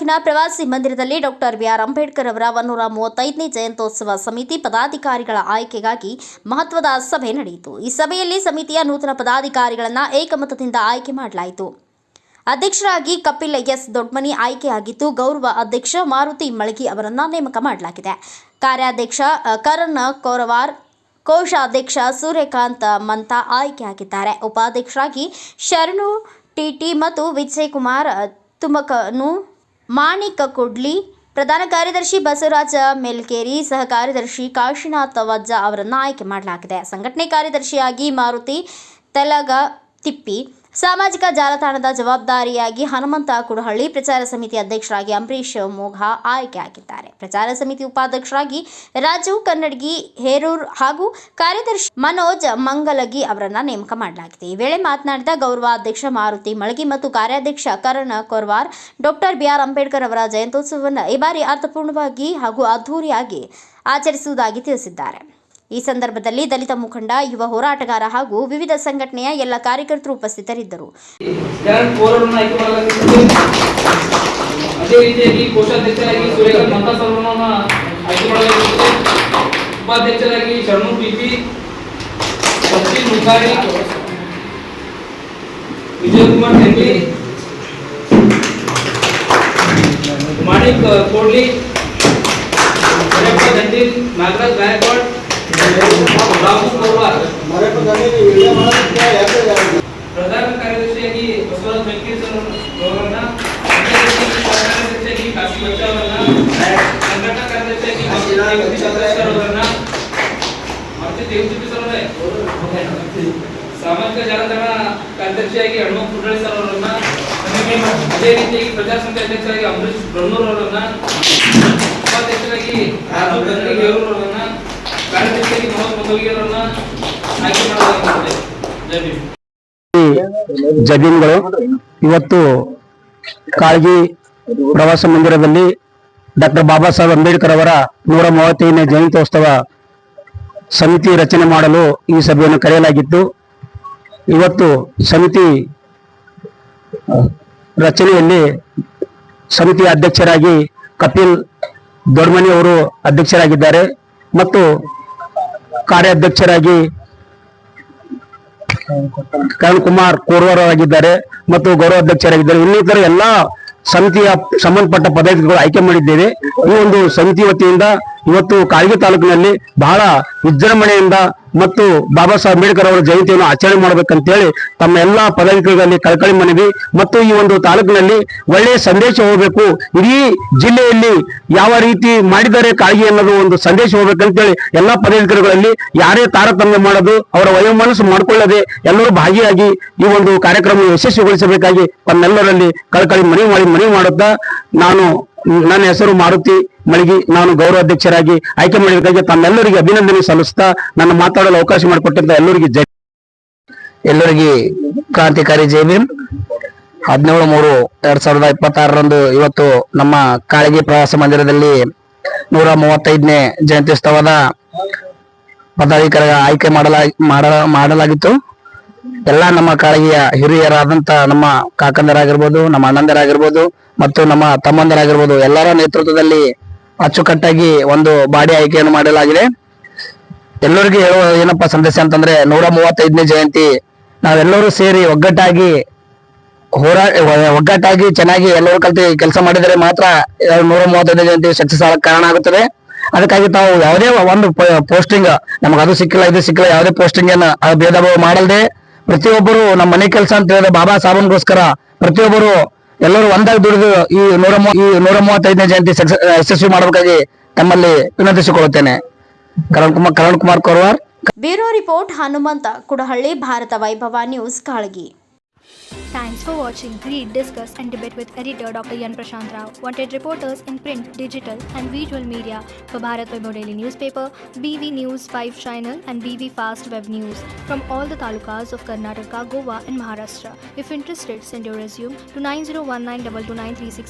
ತಾಲೂಕಿನ ಪ್ರವಾಸಿ ಮಂದಿರದಲ್ಲಿ ಡಾಕ್ಟರ್ ಬಿಆರ್ ಅಂಬೇಡ್ಕರ್ ಅವರ 135ನೇ ಜಯಂತ್ಯೋತ್ಸವ ಸಮಿತಿ ಪದಾಧಿಕಾರಿಗಳ ಆಯ್ಕೆಗಾಗಿ ಮಹತ್ವದ ಸಭೆ ನಡೆಯಿತು. ಈ ಸಭೆಯಲ್ಲಿ ಸಮಿತಿಯ ನೂತನ ಪದಾಧಿಕಾರಿಗಳನ್ನು ಏಕಮತದಿಂದ ಆಯ್ಕೆ ಮಾಡಲಾಯಿತು. ಅಧ್ಯಕ್ಷರಾಗಿ ಕಪಿಲ್ ಎಸ್ ದೊಡ್ಮನಿ ಆಯ್ಕೆಯಾಗಿದ್ದು, ಗೌರವ ಅಧ್ಯಕ್ಷ ಮಾರುತಿ ಮಳಗಿ ಅವರನ್ನು ನೇಮಕ ಮಾಡಲಾಗಿದೆ. ಕಾರ್ಯಾಧ್ಯಕ್ಷ ಕರಣ್ ಕೋರವಾರ್, ಕೋಶಾಧ್ಯಕ್ಷ ಸೂರ್ಯಕಾಂತ್ ಮಂತಾ ಆಯ್ಕೆಯಾಗಿದ್ದಾರೆ. ಉಪಾಧ್ಯಕ್ಷರಾಗಿ ಶರಣು ಟಿಟಿ ಮತ್ತು ವಿಜಯ್ ಕುಮಾರ್ ತುಮಕನು, ಮಾಣಿಕ್ ಕುಡ್ಲಿ, ಪ್ರಧಾನ ಕಾರ್ಯದರ್ಶಿ ಬಸವರಾಜ ಮೆಲ್ಕೇರಿ, ಸಹ ಕಾರ್ಯದರ್ಶಿ ಕಾಶಿನಾಥ್ ವಜ್ಜ ಅವರನ್ನು ಆಯ್ಕೆ ಮಾಡಲಾಗಿದೆ. ಸಂಘಟನೆ ಕಾರ್ಯದರ್ಶಿಯಾಗಿ ಮಾರುತಿ ತೆಲಗ ತಿಪ್ಪಿ, ಸಾಮಾಜಿಕ ಜಾಲತಾಣದ ಜವಾಬ್ದಾರಿಯಾಗಿ ಹನುಮಂತ ಕುಡಹಳ್ಳಿ, ಪ್ರಚಾರ ಸಮಿತಿ ಅಧ್ಯಕ್ಷರಾಗಿ ಅಂಬರೀಶ್ ಮೋಘಾ ಆಯ್ಕೆಯಾಗಿದ್ದಾರೆ. ಪ್ರಚಾರ ಸಮಿತಿ ಉಪಾಧ್ಯಕ್ಷರಾಗಿ ರಾಜು ಕನ್ನಡಗಿ ಹೇರೂರ್ ಹಾಗೂ ಕಾರ್ಯದರ್ಶಿ ಮನೋಜ್ ಮಂಗಲಗಿ ಅವರನ್ನು ನೇಮಕ ಮಾಡಲಾಗಿದೆ. ಈ ವೇಳೆ ಮಾತನಾಡಿದ ಗೌರವಾಧ್ಯಕ್ಷ ಮಾರುತಿ ಮಳಗಿ ಮತ್ತು ಕಾರ್ಯಾಧ್ಯಕ್ಷ ಕರಣ್ ಕೋರ್ವಾರ್, ಡಾಕ್ಟರ್ ಬಿಆರ್ ಅಂಬೇಡ್ಕರ್ ಅವರ ಜಯಂತ್ಯೋತ್ಸವವನ್ನು ಈ ಬಾರಿ ಅರ್ಥಪೂರ್ಣವಾಗಿ ಹಾಗೂ ಅದ್ಧೂರಿಯಾಗಿ ಆಚರಿಸುವುದಾಗಿ ತಿಳಿಸಿದ್ದಾರೆ. ಈ ಸಂದರ್ಭದಲ್ಲಿ ದಲಿತ ಮುಖಂಡ, ಯುವ ಹೋರಾಟಗಾರ ಹಾಗೂ ವಿವಿಧ ಸಂಘಟನೆಯ ಎಲ್ಲ ಕಾರ್ಯಕರ್ತರು ಉಪಸ್ಥಿತರಿದ್ದರು. ಅದೇ ರೀತಿಯಾಗಿ ಕೋಶಾಧ್ಯಕ್ಷರಾಗಿ ಸೂರ್ಯಕಾಂತ್ ಮಂತಾ ಅವರನ್ನು ಆಯ್ಕೆ ಮಾಡಲಾಗಿದೆ. ಉಪಾಧ್ಯಕ್ಷರಾಗಿ ಶರಣು ಟಿಪಿ, ಸಚಿನ್ ಮುಖಾರಿ, ವಿಜಯ್ ಕುಮಾರ್ ಟೆಂಗ್ಲಿ, ಮಾಣಿಕ್ ಕೋಡ್ಲಿ, ದಂಡೀಲ್, ನಾಗರಾಜ್ ಗಾಯಕ್ವಾಡ್, ರಾಮು ಕೋರ್ವಾರ್, ಪ್ರಧಾನ ಕಾರ್ಯದರ್ಶಿಯಾಗಿ ಬಸವರಾಜ ಮೆಲ್ಕೇರಿ ಅವರನ್ನ, ಕಾರ್ಯದರ್ಶಿಯಾಗಿ ಕಾಶಿ ವಜ್ಜ ಅವರನ್ನ, ಸಂಘಟನಾ ಕಾರ್ಯದರ್ಶಿಯಾಗಿ ಸಾಮಾಜಿಕ ಜಾಲತಾಣ ಕಾರ್ಯದರ್ಶಿಯಾಗಿ ಹನುಮಂತ ಕುಡ್ಲಿ ಸರ್ ಅವರನ್ನ, ಅದೇ ರೀತಿಯಾಗಿ ಪ್ರಚಾರ ಸಮಿತಿ ಅಧ್ಯಕ್ಷರಾಗಿ ಅಂಬರೀಶ್ ಬ್ರಹ್ಮೂರ್ ಅವರನ್ನ, ಉಪಾಧ್ಯಕ್ಷರಾಗಿ ರಾಜು ಕನ್ನಡಗಿ ಹೇರೂರ್ ಅವರನ್ನ, ಕಾರ್ಯದರ್ಶಿಯಾಗಿ ಮನೋಜ್ ಮಂಗಲಗಿ ಅವರನ್ನ ಆಯ್ಕೆ ಮಾಡಲಾಗಿದೆ. ಜಬೀನ್ಗಳು ಇವತ್ತು ಕಾಳಗಿ ಪ್ರವಾಸ ಮಂದಿರದಲ್ಲಿ ಡಾಕ್ಟರ್ ಬಾಬಾ ಸಾಹೇಬ್ ಅಂಬೇಡ್ಕರ್ ಅವರ 135ನೇ ಜಯಂತ್ಯೋತ್ಸವ ಸಮಿತಿ ರಚನೆ ಮಾಡಲು ಈ ಸಭೆಯನ್ನು ಕರೆಯಲಾಗಿತ್ತು. ಇವತ್ತು ಸಮಿತಿ ರಚನೆಯಲ್ಲಿ ಸಮಿತಿಯ ಅಧ್ಯಕ್ಷರಾಗಿ ಕಪಿಲ್ ದೊಡ್ಮನಿ ಅವರು ಅಧ್ಯಕ್ಷರಾಗಿದ್ದಾರೆ ಮತ್ತು ಕಾರ್ಯಾಧ್ಯಕ್ಷರಾಗಿ ಕರಣ್ ಕುಮಾರ್ ಕೋರ್ವಾರ್ ಆಗಿದ್ದಾರೆ ಮತ್ತು ಗೌರವಾಧ್ಯಕ್ಷರಾಗಿದ್ದಾರೆ. ಇನ್ನಿತರ ಎಲ್ಲ ಸಮಿತಿಯ ಸಂಬಂಧಪಟ್ಟ ಪದಾಧಿಕಾರಿಗಳು ಆಯ್ಕೆ ಮಾಡಿದ್ದೇವೆ. ಈ ಒಂದು ಸಮಿತಿ ವತಿಯಿಂದ ಇವತ್ತು ಕಾಳಗಿ ತಾಲೂಕಿನಲ್ಲಿ ಬಹಳ ವಿಜೃಂಭಣೆಯಿಂದ ಮತ್ತು ಬಾಬಾ ಸಾಹೇಬ್ ಅಂಬೇಡ್ಕರ್ ಅವರ ಜಯಂತಿಯನ್ನು ಆಚರಣೆ ಮಾಡಬೇಕಂತೇಳಿ ತಮ್ಮ ಎಲ್ಲಾ ಪದಾಧಿಕಾರಿಗಳಲ್ಲಿ ಕಳಕಳಿ ಮನವಿ ಮತ್ತು ಈ ಒಂದು ತಾಲೂಕಿನಲ್ಲಿ ಒಳ್ಳೆಯ ಸಂದೇಶ ಹೋಗಬೇಕು, ಇಡೀ ಜಿಲ್ಲೆಯಲ್ಲಿ ಯಾವ ರೀತಿ ಮಾಡಿದರೆ ಕಾಳಗಿ ಅನ್ನೋದು ಒಂದು ಸಂದೇಶ ಹೋಗ್ಬೇಕಂತೇಳಿ ಎಲ್ಲಾ ಪದಾಧಿಕಾರಿಗಳಲ್ಲಿ ಯಾರೇ ತಾರತಮ್ಯ ಮಾಡೋದು ಅವರ ವಯೋಮನಸ್ಸು ಮಾಡಿಕೊಳ್ಳದೆ ಎಲ್ಲರೂ ಭಾಗಿಯಾಗಿ ಈ ಒಂದು ಕಾರ್ಯಕ್ರಮ ಯಶಸ್ವಿಗೊಳಿಸಬೇಕಾಗಿ ತಮ್ಮೆಲ್ಲರಲ್ಲಿ ಕಳಕಳಿ ಮನವಿ ಮಾಡುತ್ತಾ ನನ್ನ ಹೆಸರು ಮಾರುತಿ ಮಳಗಿ, ನಾನು ಗೌರವಾಧ್ಯಕ್ಷರಾಗಿ ಆಯ್ಕೆ ಮಾಡಿದ್ದಕ್ಕಾಗಿ ತಮ್ಮೆಲ್ಲರಿಗೆ ಅಭಿನಂದನೆ ಸಲ್ಲಿಸ್ತಾ ನನ್ನ ಮಾತಾಡಲು ಅವಕಾಶ ಮಾಡಿಕೊಟ್ಟಿದ್ದ ಎಲ್ಲರಿಗೆ ಕ್ರಾಂತಿಕಾರಿ ಜೈ ಭೀಮ್. 17/3/2026 ಇವತ್ತು ನಮ್ಮ ಕಾಳಗಿ ಪ್ರವಾಸ ಮಂದಿರದಲ್ಲಿ 135ನೇ ಜಯಂತ್ಯೋತ್ಸವದ ಪದಾಧಿಕಾರಿ ಆಯ್ಕೆ ಮಾಡಲಾಗಿತ್ತು. ಎಲ್ಲ ನಮ್ಮ ಕಾಳಗಿಯ ಹಿರಿಯರಾದಂತ ನಮ್ಮ ಕಾಕಂದರಾಗಿರ್ಬೋದು, ನಮ್ಮ ಅಣ್ಣಂದರಾಗಿರ್ಬೋದು ಮತ್ತು ನಮ್ಮ ತಮ್ಮಂದರಾಗಿರ್ಬೋದು ಎಲ್ಲರ ನೇತೃತ್ವದಲ್ಲಿ ಅಚ್ಚುಕಟ್ಟಾಗಿ ಒಂದು ಬಾಡಿ ಆಯ್ಕೆಯನ್ನು ಮಾಡಲಾಗಿದೆ. ಎಲ್ಲರಿಗೂ ಹೇಳುವ ಏನಪ್ಪಾ ಸಂದೇಶ ಅಂತಂದ್ರೆ 135ನೇ ಜಯಂತಿ ನಾವೆಲ್ಲರೂ ಸೇರಿ ಒಗ್ಗಟ್ಟಾಗಿ ಚೆನ್ನಾಗಿ ಎಲ್ಲರೂ ಕಲ್ತು ಕೆಲಸ ಮಾಡಿದರೆ ಮಾತ್ರ 135ನೇ ಜಯಂತಿ ಸಕ್ಸಸ್ ಆಗಕ್ಕೆ ಕಾರಣ ಆಗುತ್ತದೆ. ಅದಕ್ಕಾಗಿ ತಾವು ಯಾವುದೇ ಒಂದು ಪೋಸ್ಟಿಂಗ್ ನಮಗೆ ಅದು ಸಿಕ್ಕಿಲ್ಲ ಇದು ಸಿಕ್ಕಿಲ್ಲ ಯಾವುದೇ ಪೋಸ್ಟಿಂಗ್ ಅನ್ನ ಭೇದ ಭಾವ ಮಾಡಲ್ದೆ ಪ್ರತಿಯೊಬ್ಬರು ನಮ್ಮ ಮನೆ ಕೆಲಸ ಅಂತ ಹೇಳಿದ್ರೆ ಬಾಬಾ ಸಾಹೇಬನ್ಗೋಸ್ಕರ ಪ್ರತಿಯೊಬ್ಬರು ಎಲ್ಲರೂ ಒಂದಾಗಿ ದುಡಿದು ಈ 135ನೇ ಜಯಂತಿ ಯಶಸ್ವಿ ಮಾಡಬೇಕಾಗಿ ತಮ್ಮಲ್ಲಿ ವಿನಂತಿಸಿಕೊಳ್ಳುತ್ತೇನೆ. ಕರಣ್ ಕುಮಾರ್ ಕೋರ್ವಾರ್. ಬ್ಯೂರೋ ರಿಪೋರ್ಟ್ ಹನುಮಂತ ಕುಡಹಳ್ಳಿ, ಭಾರತ ವೈಭವ news, Kalagi. Thanks for watching. Read, discuss and debate with editor Dr. Yan Prashant Rao. Wanted reporters in print, digital and visual media for Bharat Vaibhav Daily Newspaper, BV News 5 Channel and BV Fast Web News from all the talukas of Karnataka, Goa and Maharashtra. If interested, send your resume to 9019229369.